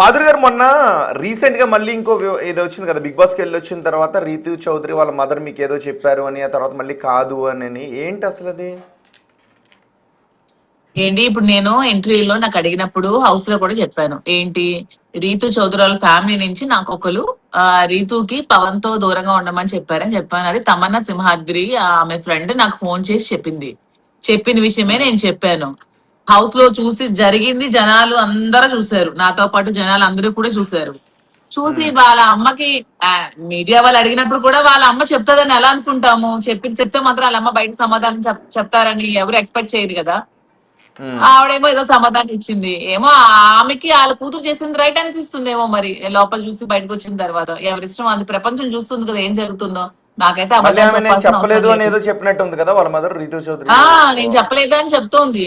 మాధురి గారు మొన్న రీసెంట్ గా మళ్ళీ ఇంకో ఏదో వచ్చింది కదా, బిగ్ బాస్కి వెళ్ళి వచ్చిన తర్వాత రీతు చౌదరి వాళ్ళ మదర్ మీకు ఏదో చెప్పారు అని, ఆ తర్వాత మళ్ళీ కాదు అని ఏంటి అసలు అది? ఏంటి ఇప్పుడు నేను ఇంటర్వ్యూలో నాకు అడిగినప్పుడు హౌస్ లో కూడా చెప్పాను. ఏంటి, రీతు చౌదరి వాళ్ళ ఫ్యామిలీ నుంచి నాకు ఒకరు రీతుకి పవన్ తో దూరంగా ఉండమని చెప్పారని చెప్పాను. అది తమన్నా సింహాద్రి ఆమె ఫ్రెండ్ నాకు ఫోన్ చేసి చెప్పింది. చెప్పిన విషయమే నేను చెప్పాను. హౌస్ లో చూసి జరిగింది జనాలు అందరూ చూశారు, నాతో పాటు జనాలు అందరూ కూడా చూశారు. చూసి వాళ్ళ అమ్మకి మీడియా వాళ్ళు అడిగినప్పుడు కూడా వాళ్ళ అమ్మ చెప్తాదని ఎలా అనుకుంటాము? చెప్తే మాత్రం వాళ్ళ అమ్మ బయట సమాధానం చెప్తారని ఎవరు ఎక్స్పెక్ట్ చేయరు కదా. ఆవిడేమో ఏదో సమాధానం ఇచ్చింది. ఏమో ఆమెకి వాళ్ళ కూతురు చేసింది రైట్ అనిపిస్తుంది ఏమో మరి, లోపల చూసి బయటకు వచ్చిన తర్వాత. ఎవరిష్టం అది, ప్రపంచం చూస్తుంది కదా ఏం జరుగుతుందో. నాకైతే మళ్ళీ అబద్ధాలు ఆమె నేను చెప్పాల్సిన అవసరం చెప్పలేదు అని లేదు. ఏదో చెప్పినట్టు ఉంది కదా వాళ్ళ మదర్ రీతు చౌదరి. ఆ నేను చెప్పలేదా అని చెప్తోంది.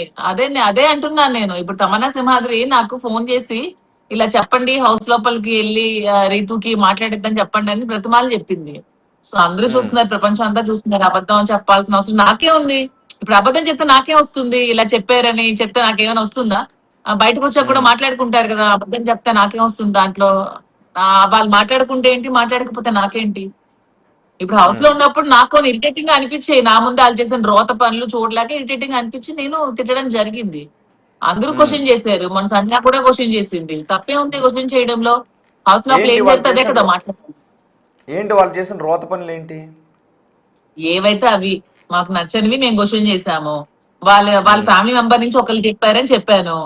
అదే అంటున్నాను నేను. ఇప్పుడు తమన్నా సింహాద్రి నాకు ఫోన్ చేసి ఇలా చెప్పండి, హౌస్ లోపలికి వెళ్ళి రీతుకి మాట్లాడిద్దని చెప్పండి అని బ్రతిమాలు చెప్పింది. సో అందరూ చూస్తున్నారు, ప్రపంచం అంతా చూస్తున్నారు. అబద్ధం అని చెప్పాల్సిన అవసరం నాకే ఉంది? ఇప్పుడు అబద్ధం చెప్తే నాకే వస్తుంది? ఇలా చెప్పారని చెప్తే నాకేమైనా వస్తుందా? బయటకు వచ్చాక కూడా మాట్లాడుకుంటారు కదా, అబద్ధం చెప్తే నాకేం వస్తుంది దాంట్లో? వాళ్ళు మాట్లాడుకుంటే ఏంటి, మాట్లాడకపోతే నాకేంటి? ఇప్పుడు హౌస్ లో ఉన్నప్పుడు నాకు ఇరిటేటింగ్ గా అనిపించాయి. నా ముందు వాళ్ళు చేసిన రోత పనులు చూడలేక ఇరిటేటింగ్ గా అనిపించి నేను తిట్టడం జరిగింది. అందరూ క్వశ్చన్ చేశారు. మన సంధ్య కూడా క్వశ్చన్ చేసింది. తప్పే ఉంది క్వశ్చన్ చేయడంలో? హౌస్ లోపల ఏంటి ఏం వాళ్ళు జరిగితే అదే చేసిన కదా మాట్లాడాలి. ఏంటి వాళ్ళు చేసిన రోత పనులు ఏంటి? ఏవైతే అవి మాకు నచ్చనివి మేము క్వశ్చన్ చేశాము. వాళ్ళ ఫ్యామిలీ మెంబర్ నుంచి ఒకరు చెప్పారని చెప్పాను.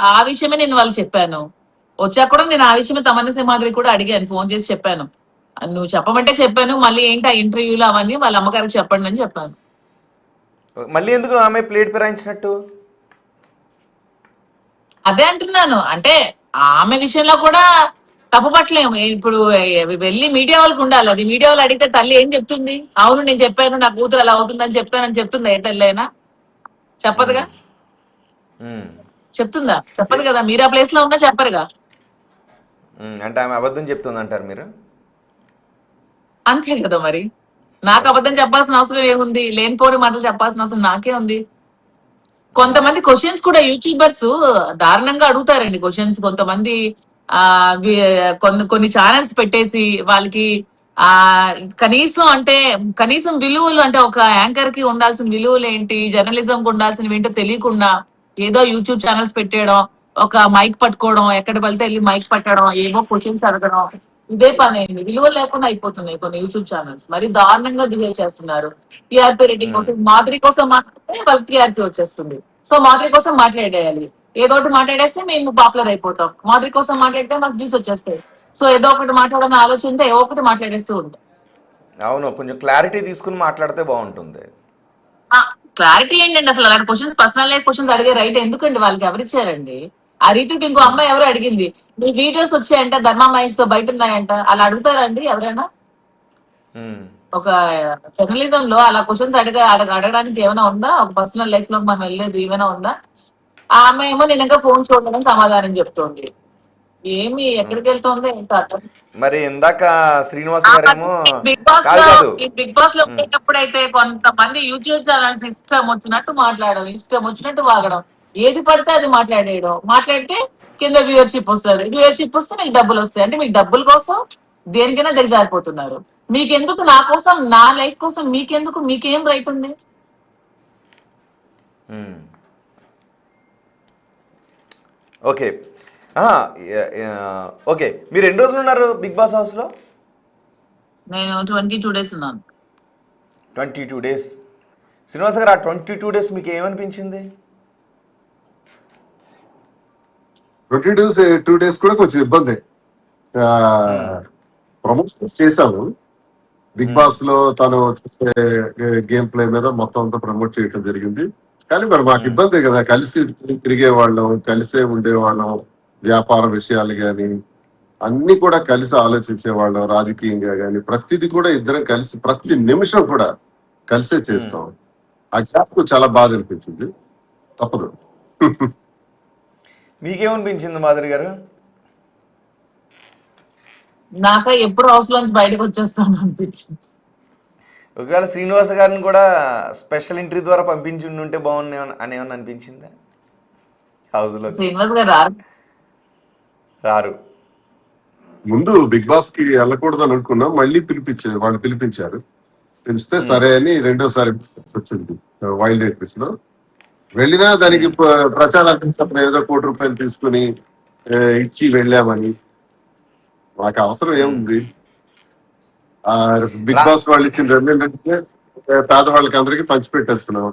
ఆ విషయమే నేను వాళ్ళు చెప్పాను. వచ్చాక కూడా నేను ఆ విషయమే తమన్నా సింహాద్రి కూడా అడిగాను, ఫోన్ చేసి చెప్పాను. నువ్వు చెప్పమంటే చెప్పాను, మళ్ళీ ఏంటి ఆ ఇంటర్వ్యూలు అవన్నీ వాళ్ళ అమ్మగారికి చెప్పండి అని చెప్పాను. మళ్ళీ ఎందుకు ఆమె ప్లేట్ ఫిరాయించినట్టు? అదే అంటున్నాను. అంటే ఆమె విషయంలో కూడా తప్పు పట్టలేము. ఇప్పుడు వెళ్ళి మీడియా వాళ్ళకి ఉండాలి. అది మీడియా వాళ్ళు అడిగితే తల్లి ఏం చెప్తుంది? అవును నేను చెప్పాను, నా కూతురు అలా అవుతుందని చెప్తానని చెప్తుందా? ఏ తల్లి అయినా చెప్పదుగా. చెప్తుందా? చెప్పదు కదా. మీరు ఆ ప్లేస్ లో ఉన్నా చెప్పరుగా. అంటే ఆమె అబద్ధం చెప్తుంది అంటారు మీరు? అంతే కదా మరి. నాకు ఓకే. అబద్ధం చెప్పాల్సిన అవసరం ఏముంది? లేనిపోని మాటలు చెప్పాల్సిన అవసరం నాకే ఉంది. కొంతమంది క్వశ్చన్స్ కూడా యూట్యూబర్స్ దారుణంగా అడుగుతారండి క్వశ్చన్స్. కొంతమంది ఆ కొన్ని ఛానల్స్ పెట్టేసి వాళ్ళకి ఆ కనీసం అంటే కనీసం విలువలు, అంటే ఒక యాంకర్ కి ఉండాల్సిన విలువలు ఏంటి, జర్నలిజం కి ఉండాల్సినవి ఏంటో తెలియకుండా ఏదో యూట్యూబ్ ఛానల్స్ పెట్టేయడం, ఒక మైక్ పట్టుకోవడం, ఎక్కడ వెళ్తే వెళ్ళి మైక్ పట్టడం, ఏమో క్వశ్చన్స్ అడగడం, ఇదే పని అయింది. విలువలు లేకుండా అయిపోతున్నాయి కొన్ని యూట్యూబ్ ఛానల్స్. మరి దారుణంగా బిహేవ్ చేస్తున్నారు. టీఆర్పీ రేటింగ్ కోసం, మాదిరి కోసం మాట్లాడితే వాళ్ళకి టీఆర్పీ వచ్చేస్తుంది. సో మాదిరి కోసం మాట్లాడేయాలి. ఏదో ఒకటి మాట్లాడేస్తే మేము పాపులర్ అయిపోతాం. మాదిరి కోసం మాట్లాడితే మాకు వ్యూస్ వచ్చేస్తాయి. సో ఏదో ఒకటి మాట్లాడాలని ఆలోచనతో ఏదో ఒకటి మాట్లాడేస్తూ ఉంటాం. అవును, కొంచెం క్లారిటీ తీసుకుని మాట్లాడితే బాగుంటుంది. క్లారిటీ ఏంటండి అసలు? అలాంటి క్వశ్చన్స్, పర్సనల్ లైఫ్ క్వశ్చన్స్ అడిగే రైట్ ఎందుకండి వాళ్ళకి? ఎవరిచ్చారండి? ఆ రీతికి ఇంకో అమ్మాయి ఎవరు అడిగింది, మీ వీడియోస్ వచ్చాయంట ధర్మా మహేష్ తో బయట ఉన్నాయంట, అలా అడుగుతారండి ఎవరైనా? ఒక జర్నలిజం లో అలా క్వశ్చన్స్ అడగడానికి ఏమైనా ఉందా? ఒక పర్సనల్ లైఫ్ లో మనం వెళ్ళేది ఏమైనా ఉందా? ఆ అమ్మాయి ఏమో నేను ఇంకా ఫోన్ చూడడం సమాధానం చెప్తోంది. ఏమి ఎక్కడికి వెళ్తోందో ఏంటో అర్థం. మరి ఇందాక శ్రీనివాస్ గారేమో బిగ్ బాస్ కాదు లో కాదు. ఈ బిగ్ బాస్ లో ఉండేటప్పుడు అయితే కొంతమంది యూట్యూబ్ ఛానల్స్ ఇష్టం వచ్చినట్టు మాట్లాడడం, ఇష్టం వచ్చినట్టు వాగడం, ఏది పడితే అది మాట్లాడేయడం. మాట్లాడితే కింద వ్యూవర్షిప్ వస్తుంది, వ్యూవర్షిప్ వస్తే మీకు డబ్బులు వస్తాయి. అంటే మీకు డబ్బుల కోసం దేనికైనా దిగజారిపోతున్నారు. మీకెందుకు? నా కోసం, నా లైఫ్ కోసం మీకెందుకు? మీకేం రైట్ ఉంది? ఓకే. ఓకే, మీరు ఎన్ని రోజులు ఉన్నారు బిగ్ బాస్ హౌస్లో? నేను 22 days ఉన్నాను. 22 days. శ్రీనివాస్ గారు, ఆ 22 days మీకు ఏమనిపించింది? 2 days కూడా కొంచెం ఇబ్బంది. ప్రమోషన్స్ చేశాము. బిగ్ బాస్ లో తను చేసే గేమ్ ప్లే మీద మొత్తం అంతా ప్రమోట్ చేయడం జరిగింది. కానీ మరి మాకు ఇబ్బంది కదా, కలిసి తిరిగే వాళ్ళం, కలిసే ఉండేవాళ్ళం. వ్యాపార విషయాలు గాని అన్ని కూడా కలిసి ఆలోచించే వాళ్ళం. రాజకీయంగా గాని ప్రతిది కూడా ఇద్దరం కలిసి, ప్రతి నిమిషం కూడా కలిసే చేస్తాం. ఆ గ్యాప్ చాలా బాధ అనిపించింది. తప్పదు. మీకేమనిపించింది మాధురి గారు? నాక ఎప్పుడు హౌస్ లోంచి బయటకు వచ్చేస్తాను అనిపించింది. ఒకవేళ శ్రీనివాస్ గారిని కూడా స్పెషల్ ఎంట్రీ ద్వారా పంపించి ఉంటే బాగుంది అని ఏమన్నా అనిపించిందా? హౌస్లో శ్రీనివాస్ గారు రారు. రారు. ముందు బిగ్ బాస్ కి వెళ్ళకూడదు అని అనుకున్నాం, మళ్ళీ వాళ్ళు పిలిపించారు. పిలిస్తే సరే అని రెండోసారి వచ్చింది వైల్డ్ ఎయిట్ క్విజ్ లో. వెళ్ళినా దానికి ప్రచారానికి ఏదో ₹1,00,00,000 తీసుకుని ఇచ్చి వెళ్ళామని. మాకు అవసరం ఏముంది? బిగ్ బాస్ వాళ్ళు ఇచ్చిన ఏంటంటే పేదవాళ్ళకి అందరికి పంచిపెట్టేస్తున్నాం.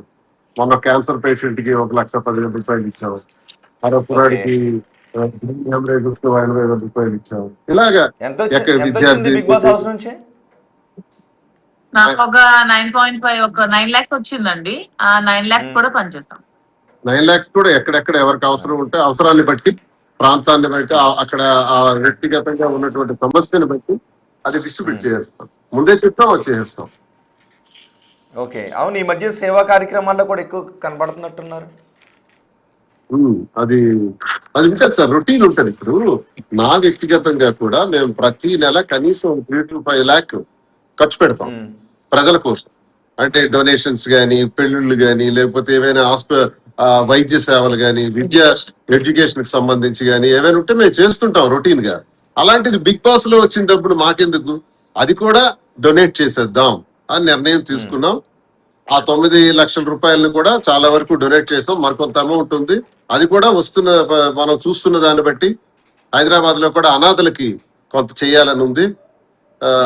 మొన్న క్యాన్సర్ పేషెంట్ కి ₹1,15,000 ఇచ్చాం. మరో కురాడికి ₹80,000 ఇచ్చాం. ఇలాగా బిగ్ బాస్ హౌస్ నుంచి నాకు ఒక 9.5 ఒక 9 lakhs వచ్చిందండి. ఆ 9 lakhs కూడా పనిచేస్తాం. 9 lakhs కూడా ఎక్కడెక్కడ ఎవరికి అవసరం ఉంటే అవసరాన్ని బట్టి, ప్రాంతాన్ని బట్టి, అక్కడ ఆ వ్యక్తిగతంగా ఉన్నటువంటి సమస్యను బట్టి అది డిస్ట్రిబ్యూట్ చేస్తాం. ముందే చెప్తాం, వచ్చేస్తాం. ఓకే, అవును. ఈ మధ్య సేవా కార్యక్రమాల్లో కూడా ఎక్కువ కనబడుతున్నట్టున్నారు. అది అది ఉంటుంది సార్, రొటీన్ ఉంటుంది. ఇప్పుడు నా వ్యక్తిగతంగా కూడా మేము ప్రతి నెల కనీసం 3 to 5 lakh ఖర్చు పెడతాం ప్రజల కోసం. అంటే డొనేషన్స్ గానీ, పెళ్లిళ్ళు గానీ, లేకపోతే ఏవైనా వైద్య సేవలు గానీ, ఎడ్యుకేషన్ కి సంబంధించి గానీ ఏవైనా ఉంటే మేము చేస్తుంటాం రొటీన్ గా. అలాంటిది బిగ్ బాస్ లో వచ్చిన డబ్బులు మాకెందుకు, అది కూడా డొనేట్ చేసేద్దాం అని నిర్ణయం తీసుకున్నాం. ఆ 9 లక్షల రూపాయలను కూడా చాలా వరకు డొనేట్ చేస్తాం. మరికొంత అమౌంట్ ఉంది, అది కూడా మనం చూస్తున్న దాన్ని బట్టి హైదరాబాద్ లో కూడా అనాథలకి కొంత చేయాలని ఉంది.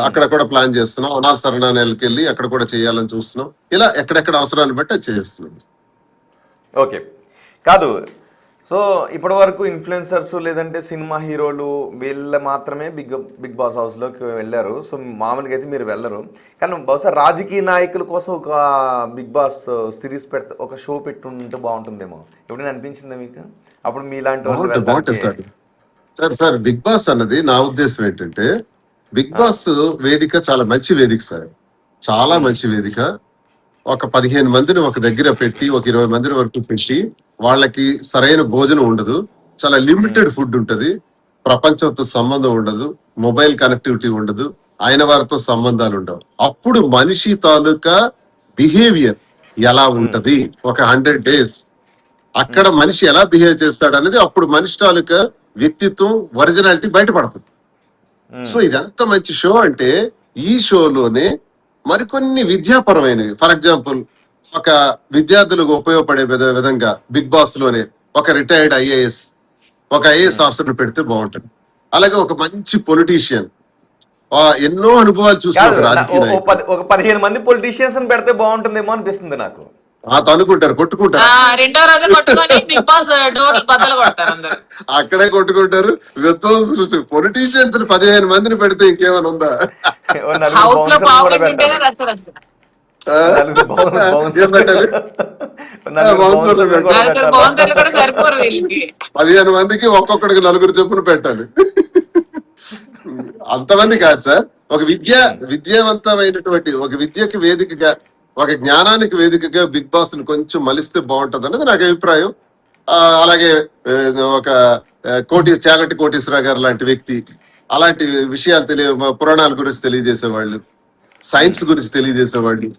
అక్కడ కూడా ప్లాన్ చేస్తున్నాం. అనాథ శరణాలయాలకు వెళ్ళి అక్కడ కూడా చేయాలని చూస్తున్నాం. ఇలా ఎక్కడెక్కడ అవసరాన్ని బట్టి అది చేస్తున్నాం. ఓకే, కాదు. సో ఇప్పటి వరకు ఇన్ఫ్లుయెన్సర్స్ లేదంటే సినిమా హీరోలు వీళ్ళ మాత్రమే బిగ్ బాస్ హౌస్లోకి వెళ్ళారు. సో మామూలుగా అయితే మీరు వెళ్ళరు, కానీ బహుశా రాజకీయ నాయకుల కోసం ఒక బిగ్ బాస్ సిరీస్ ఒక షో పెట్టుంటే బాగుంటుందేమో. ఎప్పుడైనా అనిపించిందా మీకు? అప్పుడు మీలాంటి వాళ్ళు సార్ బిగ్ బాస్ అన్నది నా ఉద్దేశం ఏంటంటే, బిగ్ బాస్ వేదిక చాలా మంచి వేదిక సార్, చాలా మంచి వేదిక. ఒక 15 మందిని ఒక దగ్గర పెట్టి, ఒక 20 మందిని వరకు పెట్టి, వాళ్ళకి సరైన భోజనం ఉండదు, చాలా లిమిటెడ్ ఫుడ్ ఉంటది, ప్రపంచంతో సంబంధం ఉండదు, మొబైల్ కనెక్టివిటీ ఉండదు, ఆయన వారితో సంబంధాలు ఉండవు. అప్పుడు మనిషి తాలూకా బిహేవియర్ ఎలా ఉంటది, ఒక 100 days అక్కడ మనిషి ఎలా బిహేవ్ చేస్తాడు అనేది అప్పుడు మనిషి తాలూకా వ్యక్తిత్వం, ఒరిజినాలిటీ బయటపడుతుంది. సో ఇది ఎంత మంచి షో అంటే, ఈ షోలోనే మరికొన్ని విద్యాపరమైనవి, ఫర్ ఎగ్జాంపుల్ ఒక విద్యార్థులకు ఉపయోగపడే విధంగా బిగ్ బాస్ లోనే ఒక రిటైర్డ్ ఒక ఐఏఎస్ ఆఫీసర్ పెడితే బాగుంటుంది. అలాగే ఒక మంచి పొలిటీషియన్, ఎన్నో అనుభవాలు చూసిన ఒక 15 మంది పొలిటీషియన్స్ పెడితే బాగుంటుందేమో అనిపిస్తుంది నాకు. అనుకుంటారు, కొట్టుకుంటారు, రెండో రోజు కొట్టుకొని బిగ్ బాస్ డోర్ బద్దలు కొడతారు అందరూ. అక్కడే కొట్టుకుంటారు. పొలిటీషియన్స్ 15 మందిని పెడితే ఇంకేమైనా ఉందా? హౌస్ లో పావుకుంటేనే రచ్చరచ్చ. 15 మందికి ఒక్కొక్కడికి 4 చొప్పున పెట్టాలి. అంతమంది కాదు సార్. ఒక విద్యావంతమైనటువంటి ఒక విద్యకి వేదికగా, ఒక జ్ఞానానికి వేదికగా బిగ్ బాస్ ని కొంచెం మలిస్తే బాగుంటది అనేది నాకు అభిప్రాయం. అలాగే ఒక చాగంటి కోటేశ్వరరావు గారు లాంటి వ్యక్తి అలాంటి విషయాలు పురాణాల గురించి తెలియజేసేవాళ్ళు, సైన్స్ గురించి తెలియజేసేవాళ్ళు,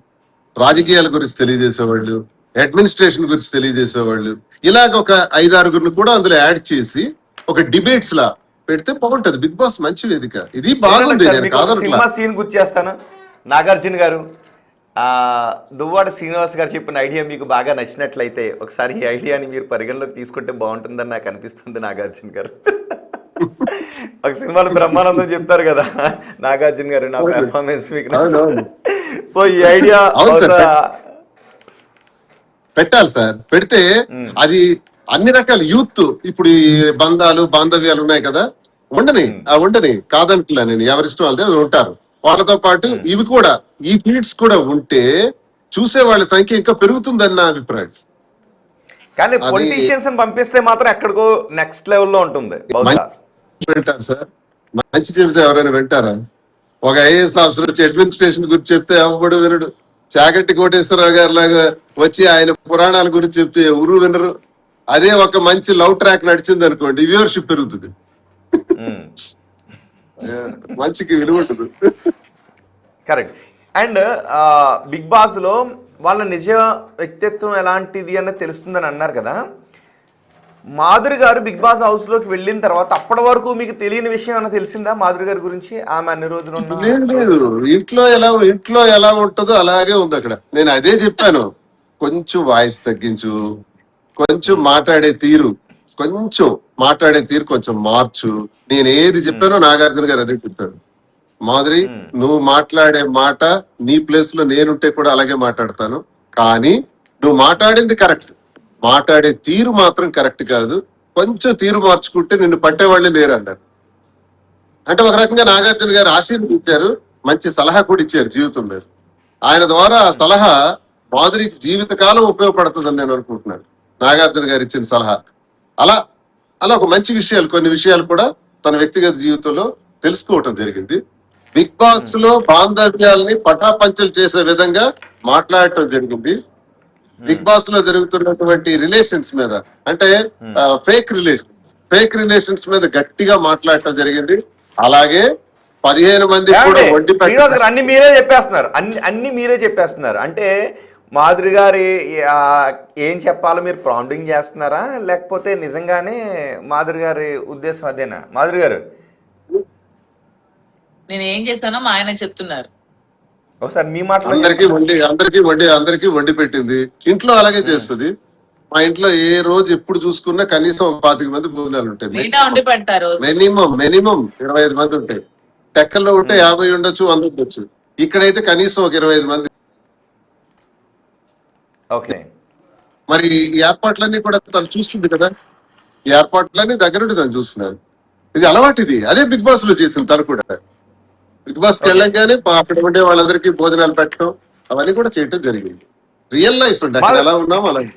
రాజకీయాల గురించి తెలియజేసేవాళ్ళు, అడ్మినిస్ట్రేషన్ గురించి తెలియజేసేవాళ్ళు, ఇలాగ ఒక 5-6 కూడా అందులో యాడ్ చేసి ఒక డిబేట్స్ లా పెడితే బాగుంటది. బిగ్ బాస్ మంచి వేదిక, ఇది బాగుంది. సినిమా సీన్ గుర్తు చేస్తాను. నాగార్జున గారు, దువ్వాడ శ్రీనివాస్ గారు చెప్పిన ఐడియా మీకు బాగా నచ్చినట్లయితే ఒకసారి ఈ ఐడియాని మీరు పరిగణలోకి తీసుకుంటే బాగుంటుందని నాకు అనిపిస్తుంది. నాగార్జున గారు ఒక సినిమాలో బ్రహ్మానందం చెప్తారు కదా, నాగార్జున గారు నా పెర్ఫార్మెన్స్ మీకు. సో ఈ ఐడియా పెట్టాలి సార్. పెడితే అది అన్ని రకాల యూత్, ఇప్పుడు ఈ బాంధవ్యాలు ఉన్నాయి కదా, ఉండని కాదంటున్నా నేను, ఎవరిష్టం వాళ్ళదే ఉంటారు. వాళ్ళతో పాటు ఇవి కూడా, ఈ ఫీడ్స్ కూడా ఉంటే చూసే వాళ్ళ సంఖ్య ఇంకా పెరుగుతుందని నా అభిప్రాయం. కానీ పొలిటీషియన్స్ పంపిస్తే మాత్రం ఎక్కడికో నెక్స్ట్ లెవెల్లో ఉంటుంది. వింటారు సార్, మంచి చెబితే ఎవరైనా వింటారా? ఒక ఐఏఎస్ ఆఫీసర్ వచ్చి అడ్మినిస్ట్రేషన్ గురించి చెప్తే ఎవడు వినడు. చాగంటి కోటేశ్వరరావు గారి లాగా వచ్చి ఆయన పురాణాల గురించి చెప్తే ఎవరు వినరు. అదే ఒక మంచి లవ్ ట్రాక్ నడిచింది అనుకోండి, వ్యూవర్షిప్ పెరుగుతుంది, మంచికి విలువ ఉంటుంది. కరెక్ట్. అండ్ బిగ్ బాస్ లో వాళ్ళ నిజ వ్యక్తిత్వం ఎలాంటిది అన్నది తెలుస్తుందని అన్నారు కదా. మాధురి గారు బిగ్ బాస్ హౌస్ లోకి వెళ్ళిన తర్వాత అప్పటి వరకు మీకు తెలియని విషయం ఏమైనా తెలిసిందా మాధురి గారి గురించి? ఆమె అన్ని రోజులు లేదు ఇంట్లో ఎలా ఉంటుందో అలాగే ఉంది అక్కడ. నేను అదే చెప్పాను, కొంచెం వాయిస్ తగ్గించు, కొంచెం మాట్లాడే తీరు కొంచెం మార్చు. నేను ఏది చెప్పానో నాగార్జున గారు అదే చెప్పారు. మాధురి, నువ్వు మాట్లాడే మాట నీ ప్లేస్ లో నేనుంటే కూడా అలాగే మాట్లాడతాను, కానీ నువ్వు మాట్లాడింది కరెక్ట్, మాట్లాడే తీరు మాత్రం కరెక్ట్ కాదు, కొంచెం తీరు మార్చుకుంటే నిన్ను పట్టేవాళ్ళే లేరు అన్నారు. అంటే ఒక రకంగా నాగార్జున గారు ఆశీర్వదించారు, మంచి సలహా కూడా ఇచ్చారు జీవితం మీద. ఆయన ద్వారా ఆ సలహా మాధురికి జీవితకాలం ఉపయోగపడుతుందని నేను అనుకుంటున్నాను, నాగార్జున గారు ఇచ్చిన సలహా. అలా అలా ఒక మంచి విషయాలు, కొన్ని విషయాలు కూడా తన వ్యక్తిగత జీవితంలో తెలుసుకోవటం జరిగింది. బిగ్ బాస్ లో బాంధవ్యాల్ని పటాపంచలు చేసే విధంగా మాట్లాడటం జరిగింది. బిగ్ బాస్ లో జరుగుతున్నటువంటి రిలేషన్స్ మీద, అంటే ఫేక్ రిలేషన్స్ మీద గట్టిగా మాట్లాడటం జరిగింది. అలాగే 15 మంది కూడా వడ్డీ శ్రీనివాస్ గారు అన్ని మీరే చెప్పేస్తున్నారు. అంటే మాధురి గారి ఏం చెప్పాలో మీరు ప్రాంప్టింగ్ చేస్తున్నారా, లేకపోతే నిజంగానే మాధురి గారి ఉద్దేశం అదేనా? మాధురి గారు, నేను ఏం చేస్తానో మా ఆయన చెప్తున్నారు. ఒకసారి మీ మాటలు. అందరికీ వండి పెట్టింది, ఇంట్లో అలాగే చేస్తుంది. మా ఇంట్లో ఏ రోజు ఎప్పుడు చూసుకున్నా కనీసం 25 మంది భోజనాలు ఉంటాయి. వండి పెడతారు, మినిమం 25 మంది ఉంటాయి. టెక్కల్లో ఉంటే 50 ఉండొచ్చు, 100 ఉండొచ్చు. ఇక్కడైతే కనీసం ఒక 25 మంది. ఓకే, మరి ఈ ఏర్పాట్లన్నీ కూడా తను చూస్తుంది కదా, ఈ ఏర్పాట్లన్నీ దగ్గరుండి తను చూస్తున్నారు. ఇది అలవాటు, ఇది అదే బిగ్ బాస్ లో చేసింది తను కూడా. బిగ్ బాస్ కి వెళ్ళంగానే అక్కడ ఉండే వాళ్ళందరికీ భోజనాలు పెట్టడం అవన్నీ కూడా చేయటం జరిగింది. రియల్ లైఫ్ అండి, అక్కడ ఎలా ఉన్నాం అలాగే.